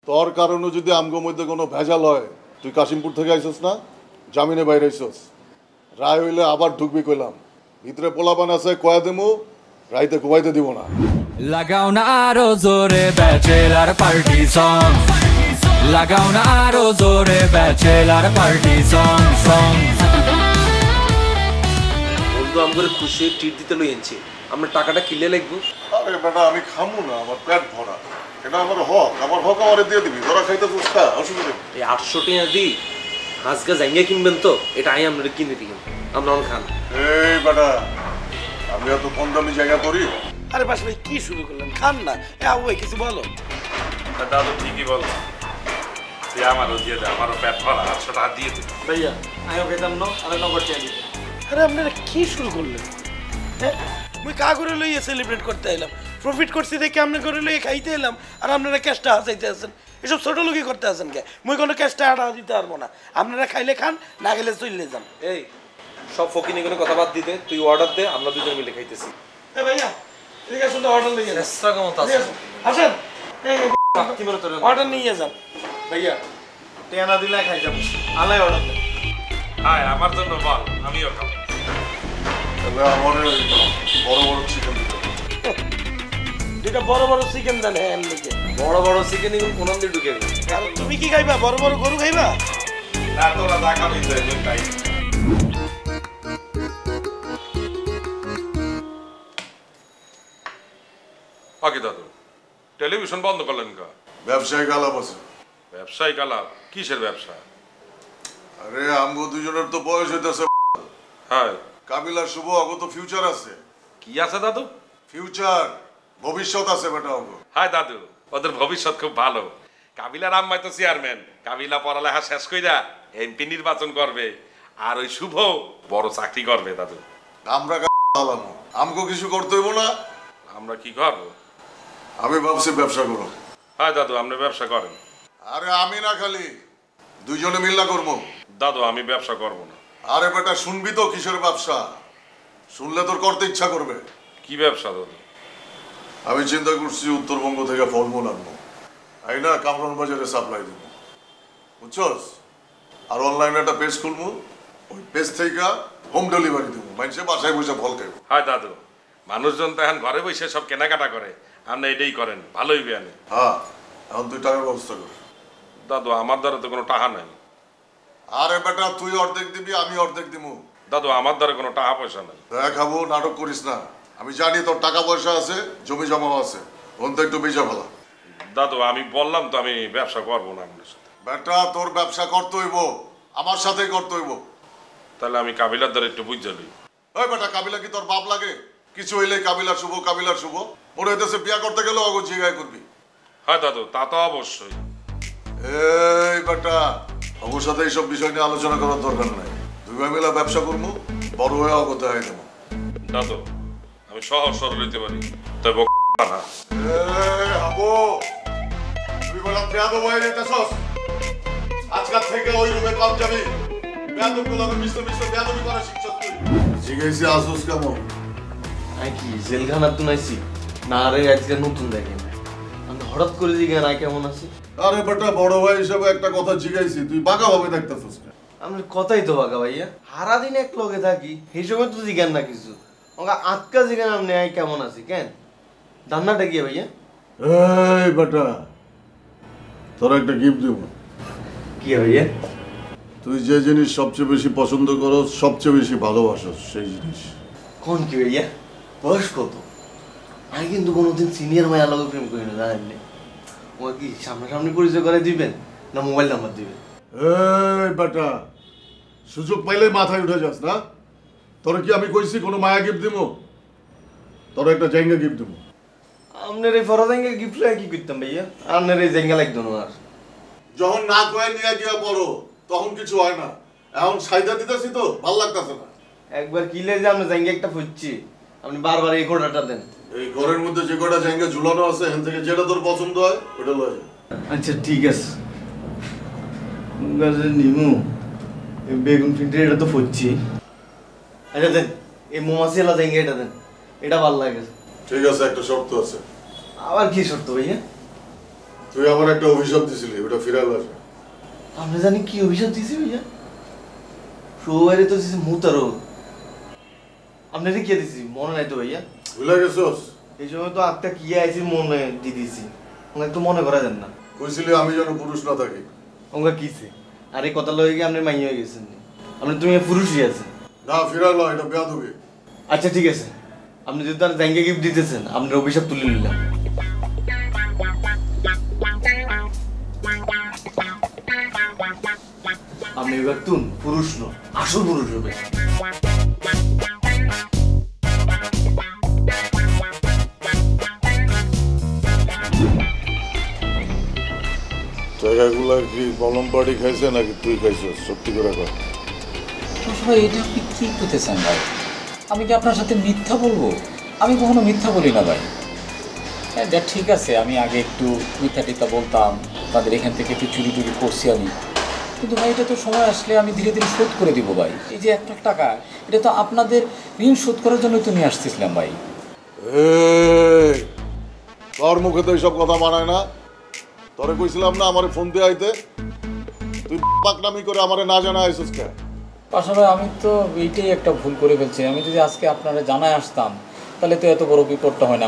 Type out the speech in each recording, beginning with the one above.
তোর কারণে যদি আমগো মধ্যে কোনো ভেজাল হয়, তুই কাশিমপুর থেকে আইসস না, জামিনে বাইরে আইসস, রায় হইলে আবার ঢুকবি কইলাম। ভিতরে পোলাপান আছে, কয়া দেমু, রাইতে ঘুমাইতে দিব না। লাগাও না আরো জোরে ব্যাচেলার পার্টি সং, লাগাও না আরো জোরে ব্যাচেলার পার্টি সং সং। বন্ধু আমগরে খুশি ট্রিট দিতে লই আনছি, আমরা টাকাটা কিলে লাগবো। আরে বেটা আমি খামু না, আমার পেট ভরা, এটা আমার হক, আমার হক আমারে দিয়ে দিবি। তোরা খাইতে ফুসকা অসুবিধা নেই। এই 800 টাকা দি হাঁসগা জাঙ্গিয়া কিনবেন তো, এটা আই আমরা কিনে দিই, আমরা অন খান। এই বেটা আমি এত কম দামি জায়গা করি? আরে বাস ভাই কি শুরু করলেন, খান না। ভাই কিছু বলো। দাদু ঠিকই বলছে, তুই আমারও দিয়ে দে, আমারও পেট ভরা, 800 টাকা দিয়ে দে। ভাইয়া আমিও খেতাম না, আমি নগদ চেয়ে দিই। আরে আপনারা কি শুরু করলেন? হ্যাঁ মুই কা করে লইয়ে সেলিব্রেট করতে এলাম, প্রফিট করছি দেখে আপনি করে লইয়ে খাইতে এলাম, আর আপনারা ক্যাশটা হাসাইতে আছেন। এসব ছোট লোকই করতে আছেন কে? মুই কোনো ক্যাশটা আটা দিতে পারবো না। আপনারা খাইলে খান, না খেলে চললে যান। এই সব ফকিনি কোনো কথা বাদ দিতে, তুই অর্ডার দে, আমরা দুজন মিলে খাইতেছি। এ ভাইয়া ঠিক আছে, তো অর্ডার নিয়ে যান। চেষ্টা কেমন আছে আসেন, কি বলে তোর অর্ডার নিয়ে যান। ভাইয়া টেনা দিলে খাই যাবো, আলাই অর্ডার দেন। হাই আমার জন্য বল, আমিও খাবো। তাহলে আমার বড় বড় চিকেন দিতে। দুইটা বড় বড় চিকেন দেন। হ্যাঁ এমনিকে বড় বড় চিকেন এগুলো কোন দিয়ে ঢুকে গেল। আর তুমি কি খাইবা? বড় বড় গরু খাইবা? না তোরা যা খাবি তাই। ওকে দাদু, টেলিভিশন বন্ধ করলেন কা? ব্যবসায়িক আলাপ আছে। ব্যবসায়িক আলাপ? কিসের ব্যবসা? আরে আমগো দুজনের তো বয়স হইতেছে। হ্যাঁ কাবিলা শুভ আগত ফিউচার আছে। কি আছে দাদু? ফিউচার ভবিষ্যৎ আছে বেটা আমগো। হাই দাদু, ওদের ভবিষ্যৎ খুব ভালো। কাবিলার আম্মাই তো চেয়ারম্যান, কাবিলা পড়ালেখা শেষ কইরা এমপি নির্বাচন করবে, আর ওই শুভ বড় চাকরি করবে দাদু। আমরা আমগো কিছু করতে হইব না। আমরা কি করবো? আমি ভাবছি ব্যবসা করো। হ্যাঁ দাদু, আপনি ব্যবসা করেন। আরে আমি না, খালি দুইজনে মিল্লা করবো। দাদু আমি ব্যবসা করব না। আরে বেটা শুনবি তো কিসের ব্যবসা? শুনলে তোর করতে ইচ্ছা করবে। কি ব্যবসা দাদু? আমি চিন্তা করছি উত্তরবঙ্গ থেকে ফলমূল আনবো, এই না কামরান বাজারে সাপ্লাই দেবো, বুঝছস? আর অনলাইনে একটা পেজ খুলবো, ওই পেজ থেকে হোম ডেলিভারি দেবো, মানুষে বাসায় বসে ফল খাইবো। হয় দাদু, মানুষজন তো এখন ঘরে বসে সব কেনাকাটা করে, আপনি এটাই করেন, ভালোই বিয়ানে। হ্যাঁ এখন তুই টাকার ব্যবস্থা কর। দাদু আমার দ্বারা তো কোনো টাকা নাই। আরে বেটা তুই অর্ধেক দিবি, আমি অর্ধেক দিব। দাদু আমার দ্বারা কোনো টাকা পয়সা নাই। দেখাবো, নাটক করিস না। আমি জানি তোর টাকা পয়সা আছে, জমি জমাও আছে, ওন তো একটু বেচা ভালো। দাদু আমি বললাম তো আমি ব্যবসা করবো না আপনার সাথে। বেটা তোর ব্যবসা করতে হইব, আমার সাথেই করতে হইব। তাহলে আমি কাবিলার দ্বারা একটু বুঝে লই। ওই বেটা কাবিলা কি তোর বাপ লাগে? কিছু হইলে কাবিলা শুভ, কাবিলা শুভ। মনে হইতেছে বিয়া করতে গেলেও অগো জিগায় করবি। হ্যাঁ দাদু তা তো অবশ্যই। এই বেটা অগোর সাথে এইসব বিষয় নিয়ে আলোচনা করার দরকার নাই। দুই ভাই মিলা ব্যবসা করবো, বড় হয়ে অগতে হয় দেবো। দাদু আমি সহজ সরল হইতে পারি, তবে না। হাবো তুই বলা বেয়াদব হয়ে যেতেছস। আজকাল থেকে ওই রুমে কম যাবি। বেয়াদব গুলো মিস্টার বেয়াদবি করা শিখছস তুই। জিজ্ঞেসি আসুস কেমন? আই কি জেলখানা তো নাইছি না রে, আজকে নতুন দেখেন আমি হঠাৎ করে জিজ্ঞাসা না কেমন আছি। আরে বেটা বড় ভাই হিসেবে একটা কথা জিজ্ঞাসি, তুই বাঁকা ভাবে দেখতেছস। আমি কথাই তো বাঁকা ভাইয়া, সারাদিন এক লগে থাকি, সেই সময় তো জিজ্ঞান না কিছু। আমাকে আটকা জিজ্ঞান আপনি আই কেমন আছি কেন? রান্নাটা কি ভাইয়া? এই বেটা তোর একটা গিফট দেব। কি ভাইয়া? তুই যে জিনিস সবচেয়ে বেশি পছন্দ করো, সবচেয়ে বেশি ভালোবাসস সেই জিনিস। কোন কি ভাইয়া? বয়স কত? আমি কিন্তু কোনোদিন সিনিয়র মায়া লগে প্রেম করি না, জানেন? তোমার কি সামনাসামনি পরিচয় করে দিবেন না মোবাইল নাম্বার দিবেন? এই বেটা সুযোগ পাইলেই মাথায় উঠে যাস না। তোর কি আমি কইছি কোনো মায়া গিফট দিব? তোর একটা জায়গা গিফট দিব। আপনার এই ফরা জায়গা গিফট লাগে কি করতাম ভাইয়া? আপনার এই জায়গা লাগতো না। আর যখন না কয়ে নিয়ে গিয়া পড়ো তখন কিছু হয় না। এখন সাইদা দিতেছি তো ভাল লাগতেছে না। একবার কিলে যে আমরা জায়গা একটা খুঁজছি, আপনি বারবার এই ঘোড়াটা দেন। এই ঘরের মধ্যে যে কটা জায়গা ঝুলানো আছে এখান থেকে যেটা তোর পছন্দ হয় ওটা লয়ে যা। আচ্ছা ঠিক আছে, নিমু বেগুন ফিল্টার এটা তো ফুটছি। আচ্ছা দেন এই মোমাসিলা জায়গা এটা দেন, এটা ভালো লাগে। ঠিক আছে, একটা শর্ত আছে। আবার কি শর্ত ভাইয়া? তুই আমার একটা অভিশাপ দিছিলি, ওটা ফিরাল আসবে। আমরা জানি কি অভিশাপ দিছি ভাইয়া? সবাই তো দিছি মুতারো। আপনারে কি দিছি মনে নাই তো ভাইয়া? ভুলে গেছস? এই সময় তো আত্মা কি আইছি মনে দি দিছি। ওকে তো মনে করা যান না। কইছিলি আমি যেন পুরুষ না থাকি। ওকে কিছে? আর এই কথা লয়ে কি আপনি মাইয়া হয়ে গেছেন? আপনি তুমি পুরুষই আছেন। না ফিরাল এটা বেয়াদবি। আচ্ছা ঠিক আছে, আপনি যদি তার জাঙ্গে গিফট দিতেছেন আপনার অভিশাপ তুলে নিলাম। আপনি এবার তুন পুরুষ ন, আসল পুরুষ হবে। জায়গাগুলো কি কলম পাড়ি খাইছে নাকি তুই খাইছিস? সত্যি করে কর। ভাই এটা আপনি কি করতেছেন ভাই? আমি কি আপনার সাথে মিথ্যা বলবো? আমি কখনো মিথ্যা বলি না ভাই। হ্যাঁ যা ঠিক আছে, আমি আগে একটু মিথ্যা টিথ্যা বলতাম, তাদের এখান থেকে একটু চুরি টুরি করছি আমি, কিন্তু ভাই এটা তো সময় আসলে আমি ধীরে ধীরে শোধ করে দিব ভাই। এই যে 1 লাখ টাকা, এটা তো আপনাদের ঋণ শোধ করার জন্যই তো নিয়ে আসতেছিলাম ভাই। তোর মুখে তো এইসব কথা মানায় না। তোরে কইছিলাম না আমারে ফোন দিয়ে আইতে, তুই পাকনামি করে আমারে না জানা আইছিস কে? পাশাপাশি আমি তো এইটাই একটা ভুল করে ফেলছি। আমি যদি আজকে আপনারা জানায় আসতাম তাহলে তো এত বড় বিপদটা হয় না।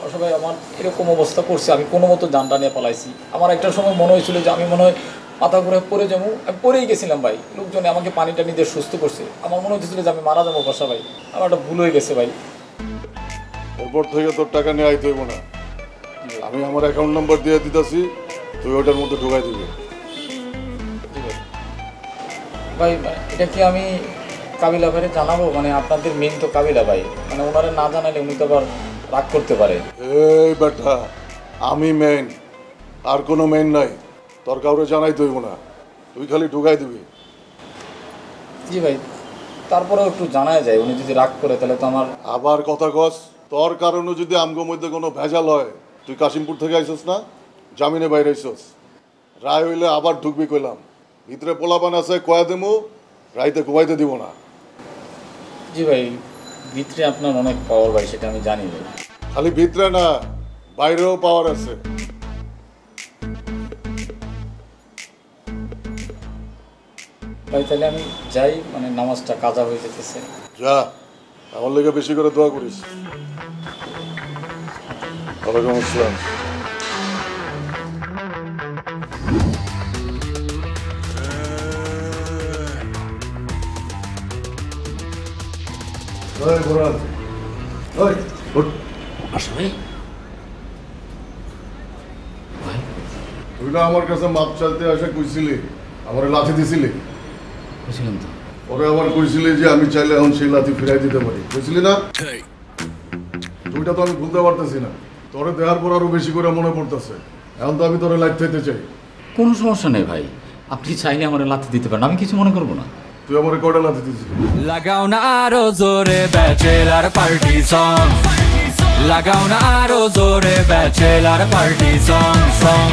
পাশাপাশি আমার এরকম অবস্থা করছে, আমি কোনো মতো জানটা নিয়ে পালাইছি। আমার একটা সময় মনে হয়েছিল যে আমি মনে হয় মাথা ঘুরে পড়ে যাবো, আমি পড়েই গেছিলাম ভাই। লোকজনে আমাকে পানি টানি দিয়ে সুস্থ করছে, আমার মনে হচ্ছিল যে আমি মারা যাবো বাসা ভাই। আমার একটা ভুল হয়ে গেছে ভাই। এরপর থেকে তোর টাকা নিয়ে আইতে হইব না। আমি আমার অ্যাকাউন্ট নাম্বার দিয়ে দিতেছি, তুই ওটার মধ্যে ঢুকাই দিবি। ভাই এটা কি আমি কাবিলা ভাইরে জানাবো? মানে আপনাদের মেন তো কাবিলা ভাই, মানে ওনারা না জানালে উনি তো আবার রাগ করতে পারে। এই বেটা, আমি মেইন, আর কোনো মেইন নাই। তোর কাউরে জানাই হইব না, তুই খালি ঢুকাই দিবি। জি ভাই, তারপরেও একটু জানাই যায়, উনি যদি রাগ করে তাহলে তো আমার। আবার কথা কস, তোর কারণে যদি আমগো মধ্যে কোনো ভেজাল হয়। তুই কাশিমপুর থেকে আইসস না, জামিনে বাইরে আইসস, রায় হইলে আবার ঢুকবি কইলাম। ভিতরে পোলাপান আছে, কয়া দেমু, রাইতে ঘুমাইতে দিব না। জি ভাই, ভিতরে আপনার অনেক পাওয়ার ভাই, সেটা আমি জানি ভাই। খালি ভিতরে না, বাইরেও পাওয়ার আছে। ভাই তাহলে আমি যাই, মানে নামাজটা কাজা হয়ে যেতেছে। যা, আমার লেগে বেশি করে দোয়া করিস। ওয়ালাইকুম আসসালাম। তুই না আমার কাছে মাপ চাইতে আসে কইছিলি, আমার লাথি দিছিলি। বুঝলেন তো? ওরে আবার কইছিলি যে আমি চাইলে এখন সেই লাথি ফিরাই দিতে পারি, কইছিলি না? তুইটা তো আমি ভুলতে পারতেছি না। তোরে দেওয়ার পর আরো বেশি করে মনে পড়তেছে। এখন তো আমি তোরে লাইট থাইতে চাই। কোনো সমস্যা নেই ভাই, আপনি চাইলে আমার লাথি দিতে পারেন, আমি কিছু মনে করবো না। তুই আমার কয়টা লাথি দিছিলি? লাগাও না আরো জোরে ব্যাচেলার পার্টি সং, লাগাও না আরো জোরে ব্যাচেলার পার্টি সং।